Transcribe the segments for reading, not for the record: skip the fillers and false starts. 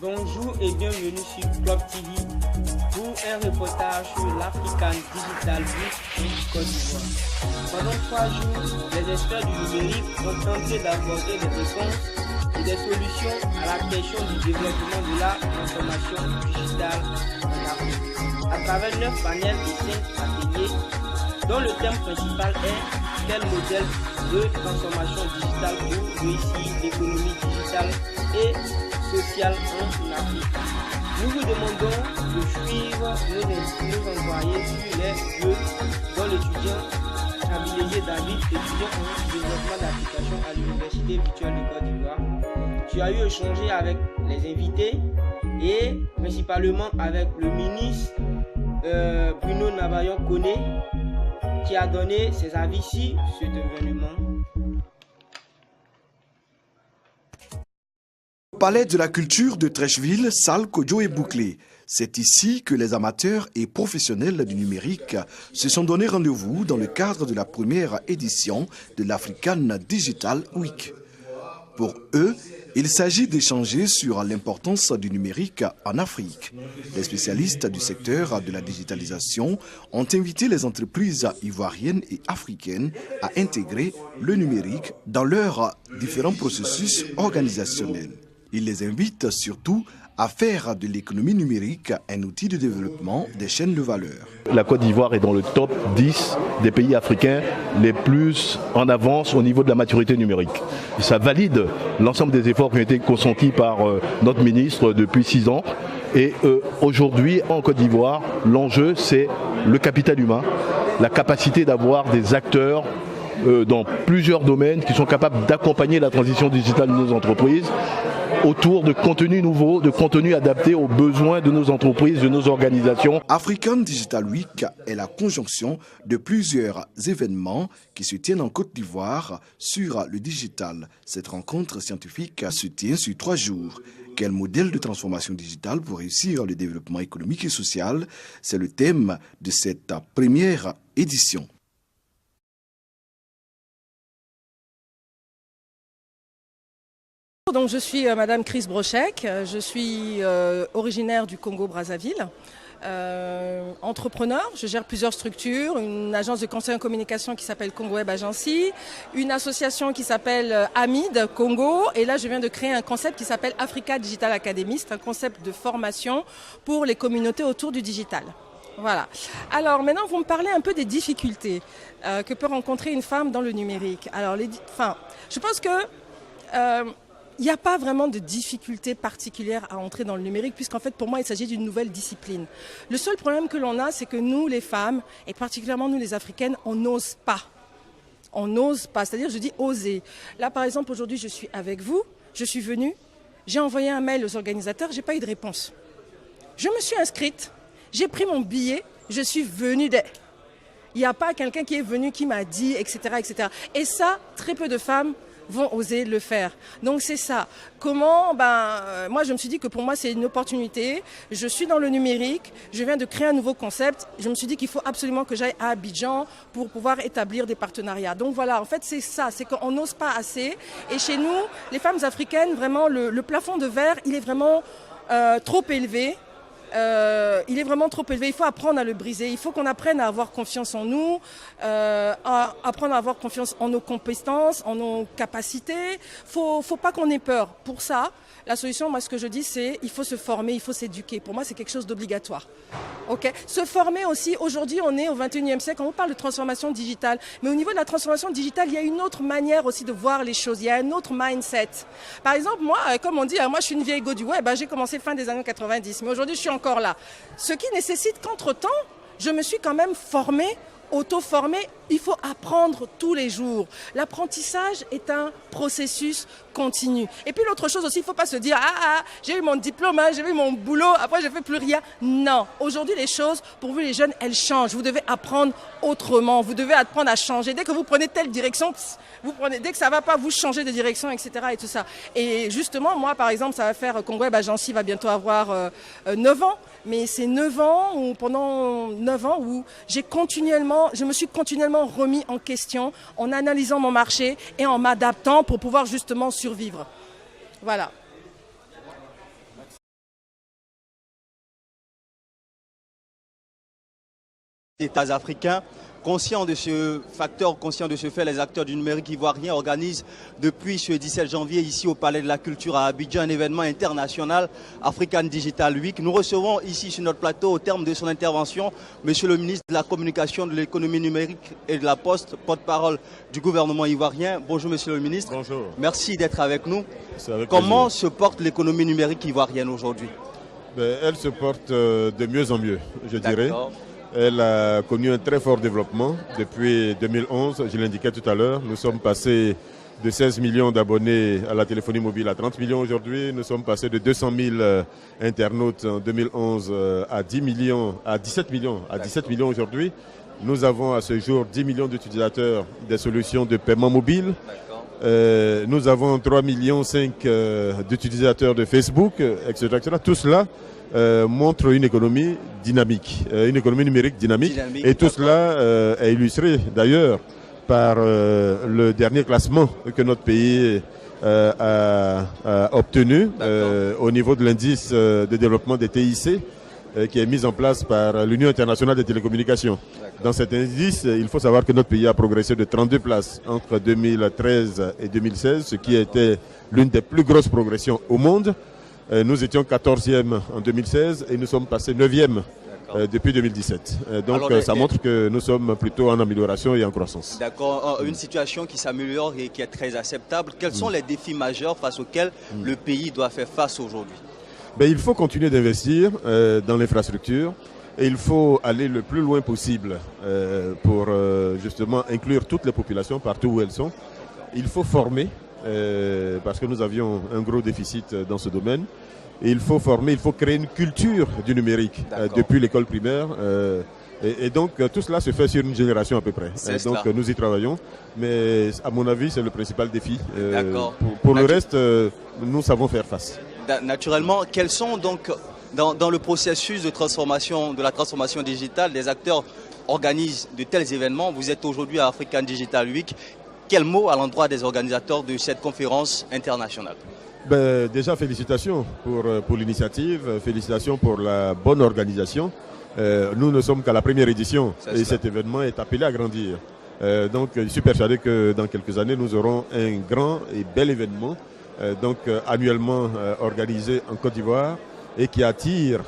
Bonjour et bienvenue sur Club TV pour un reportage sur l'African Digital Week en Côte d'Ivoire. Pendant 3 jours, les experts du numérique ont tenté d'aborder des réponses et des solutions à la question du développement de la transformation digitale en Afrique, à travers 9 panels et 5 ateliers dont le thème principal est quel modèle de transformation digitale pour réussir l'économie digitale et sociale en Afrique. Nous vous demandons de suivre nos envoyés sur les lieux dont l'étudiant Abiléger David, étudiant en développement d'applications à l'Université virtuelle de Côte d'Ivoire. Tu as eu échangé avec les invités et principalement avec le ministre Bruno Nabayon-Koné qui a donné ses avis sur cet événement. Palais de la culture de Treichville, salle Kodjo est bouclée. C'est ici que les amateurs et professionnels du numérique se sont donné rendez-vous dans le cadre de la première édition de l'African Digital Week. Pour eux, il s'agit d'échanger sur l'importance du numérique en Afrique. Les spécialistes du secteur de la digitalisation ont invité les entreprises ivoiriennes et africaines à intégrer le numérique dans leurs différents processus organisationnels. Ils les invitent surtout à faire de l'économie numérique un outil de développement des chaînes de valeur. La Côte d'Ivoire est dans le top 10 des pays africains les plus en avance au niveau de la maturité numérique. Ça valide l'ensemble des efforts qui ont été consentis par notre ministre depuis 6 ans. Et aujourd'hui, en Côte d'Ivoire, l'enjeu, c'est le capital humain, la capacité d'avoir des acteurs dans plusieurs domaines qui sont capables d'accompagner la transition digitale de nos entreprises autour de contenus nouveaux, de contenus adaptés aux besoins de nos entreprises, de nos organisations. African Digital Week est la conjonction de plusieurs événements qui se tiennent en Côte d'Ivoire sur le digital. Cette rencontre scientifique se tient sur 3 jours. Quel modèle de transformation digitale pour réussir le développement économique et social? C'est le thème de cette première édition. Donc, je suis Madame Chris Brochek, je suis originaire du Congo-Brazzaville, entrepreneur, je gère plusieurs structures, une agence de conseil en communication qui s'appelle Congo Web Agency, une association qui s'appelle AMID Congo, et là je viens de créer un concept qui s'appelle Africa Digital Academy, c'est un concept de formation pour les communautés autour du digital. Voilà. Alors maintenant, vous me parlez un peu des difficultés que peut rencontrer une femme dans le numérique. Alors, je pense que il n'y a pas vraiment de difficulté particulière à entrer dans le numérique puisqu'en fait, pour moi, il s'agit d'une nouvelle discipline. Le seul problème que l'on a, c'est que nous, les femmes, et particulièrement nous, les Africaines, on n'ose pas. On n'ose pas, c'est-à-dire, je dis oser. Là, par exemple, aujourd'hui, je suis avec vous, je suis venue, j'ai envoyé un mail aux organisateurs, je n'ai pas eu de réponse. Je me suis inscrite, j'ai pris mon billet, je suis venue Il n'y a pas quelqu'un qui est venu, qui m'a dit, etc., etc. Et ça, très peu de femmes vont oser le faire. Donc c'est ça. Comment moi je me suis dit que pour moi c'est une opportunité. Je suis dans le numérique, je viens de créer un nouveau concept. Je me suis dit qu'il faut absolument que j'aille à Abidjan pour pouvoir établir des partenariats. Donc voilà, en fait c'est ça, c'est qu'on n'ose pas assez. Et chez nous, les femmes africaines, vraiment le plafond de verre, il est vraiment trop élevé. Il est vraiment trop élevé, il faut apprendre à le briser, il faut qu'on apprenne à avoir confiance en nous, à apprendre à avoir confiance en nos compétences, en nos capacités. Faut pas qu'on ait peur. Pour ça, la solution, moi ce que je dis c'est il faut se former, il faut s'éduquer. Pour moi c'est quelque chose d'obligatoire. Okay. Se former aussi, aujourd'hui on est au 21e siècle, on parle de transformation digitale, mais au niveau de la transformation digitale, il y a une autre manière aussi de voir les choses, il y a un autre mindset. Par exemple, moi, comme on dit, moi je suis une vieille go du web, j'ai commencé fin des années 90, mais aujourd'hui je suis encore là. Ce qui nécessite qu'entre-temps, je me suis quand même formée, auto-formée. Il faut apprendre tous les jours. L'apprentissage est un processus continu. Et puis l'autre chose aussi, il ne faut pas se dire « j'ai eu mon diplôme, j'ai eu mon boulot, après je ne fais plus rien ». Non, aujourd'hui les choses, pour vous les jeunes, elles changent. Vous devez apprendre autrement, vous devez apprendre à changer. Dès que vous prenez telle direction, dès que ça ne va pas, vous changez de direction, etc. Et tout ça. Et justement, moi par exemple, ça va faire, Congo Web Agency va bientôt avoir 9 ans. Mais c'est 9 ans, ou pendant 9 ans, où je me suis continuellement remis en question en analysant mon marché et en m'adaptant pour pouvoir justement survivre. Voilà. États africains. Conscients de ce facteur, conscients de ce fait, les acteurs du numérique ivoirien organisent depuis ce 17 janvier ici au Palais de la Culture à Abidjan un événement international, African Digital Week. Nous recevons ici sur notre plateau, au terme de son intervention, Monsieur le ministre de la Communication, de l'économie numérique et de la Poste, porte-parole du gouvernement ivoirien. Bonjour Monsieur le ministre. Bonjour. Merci d'être avec nous. Avec Comment plaisir. se porte l'économie numérique ivoirienne aujourd'hui? Elle se porte de mieux en mieux, je dirais. Elle a connu un très fort développement depuis 2011, je l'indiquais tout à l'heure. Nous sommes passés de 16 millions d'abonnés à la téléphonie mobile à 30 millions aujourd'hui. Nous sommes passés de 200 000 internautes en 2011 à 17 millions aujourd'hui. Nous avons à ce jour 10 millions d'utilisateurs des solutions de paiement mobile. Nous avons 3,5 millions d'utilisateurs de Facebook, etc. Tout cela montre une économie dynamique, une économie numérique dynamique. Et tout cela est illustré d'ailleurs par le dernier classement que notre pays a obtenu au niveau de l'indice de développement des TIC qui est mis en place par l'Union internationale des télécommunications. Dans cet indice, il faut savoir que notre pays a progressé de 32 places entre 2013 et 2016, ce qui était l'une des plus grosses progressions au monde. Nous étions 14e en 2016 et nous sommes passés 9e depuis 2017. Donc ça montre que nous sommes plutôt en amélioration et en croissance. D'accord, une situation qui s'améliore et qui est très acceptable. Quels sont les défis majeurs face auxquels le pays doit faire face aujourd'hui? Il faut continuer d'investir dans l'infrastructure et il faut aller le plus loin possible pour justement inclure toutes les populations partout où elles sont. Il faut former parce que nous avions un gros déficit dans ce domaine. Et il faut former, il faut créer une culture du numérique depuis l'école primaire. Et donc tout cela se fait sur une génération à peu près. Donc nous y travaillons. Mais à mon avis, c'est le principal défi. Pour le reste, nous savons faire face. Naturellement, quels sont donc dans le processus de transformation, de la transformation digitale, les acteurs organisent de tels événements? Vous êtes aujourd'hui à African Digital Week. Quel mot à l'endroit des organisateurs de cette conférence internationale? Déjà, félicitations pour l'initiative, félicitations pour la bonne organisation. Nous ne sommes qu'à la première édition et cet événement est appelé à grandir. Donc, je suis persuadé que dans quelques années, nous aurons un grand et bel événement, annuellement organisé en Côte d'Ivoire et qui attire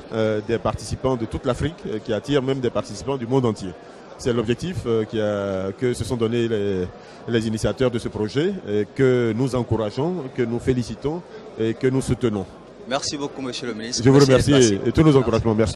des participants de toute l'Afrique, qui attire même des participants du monde entier. C'est l'objectif que se sont donnés les initiateurs de ce projet, et que nous encourageons, que nous félicitons et que nous soutenons. Merci beaucoup, Monsieur le ministre. Je vous remercie et tous nos encouragements. Merci.